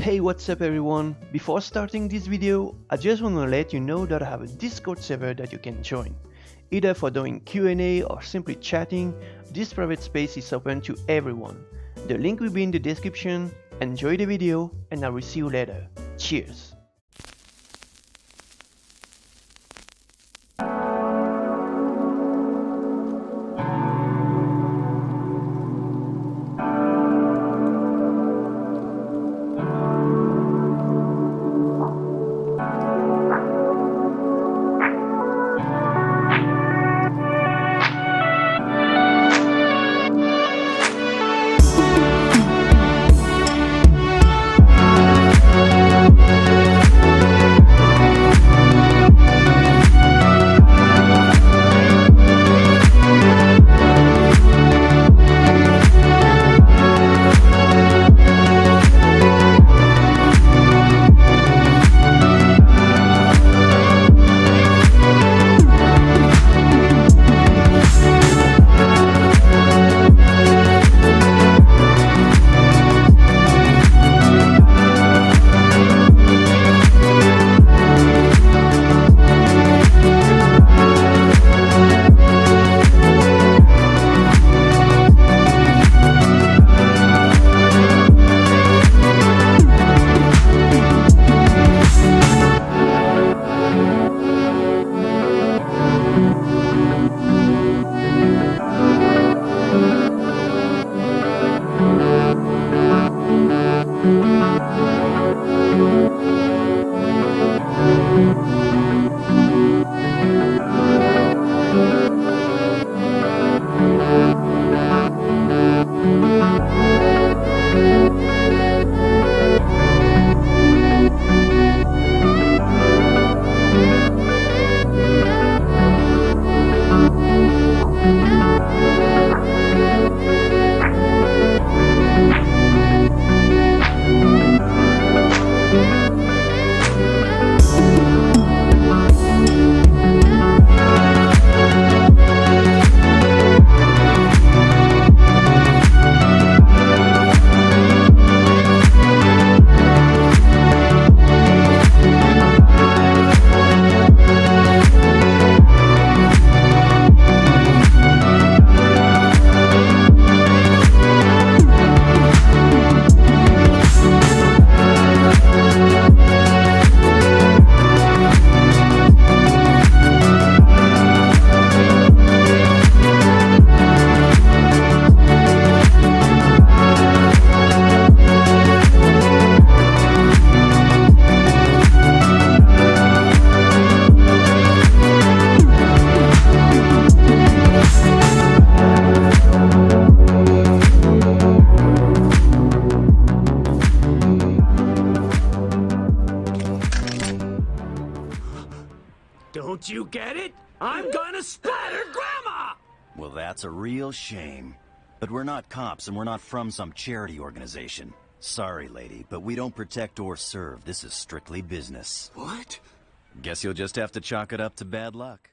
Hey, what's up everyone? Before starting this video, I just want to let you know that I have a Discord server that you can join. Either for doing Q&A or simply chatting, this private space is open to everyone. The link will be in the description. Enjoy the video and I will see you later. Cheers! Don't you get it? I'm gonna splatter Grandma! Well, that's a real shame. But we're not cops and we're not from some charity organization. Sorry, lady, but we don't protect or serve. This is strictly business. What? Guess you'll just have to chalk it up to bad luck.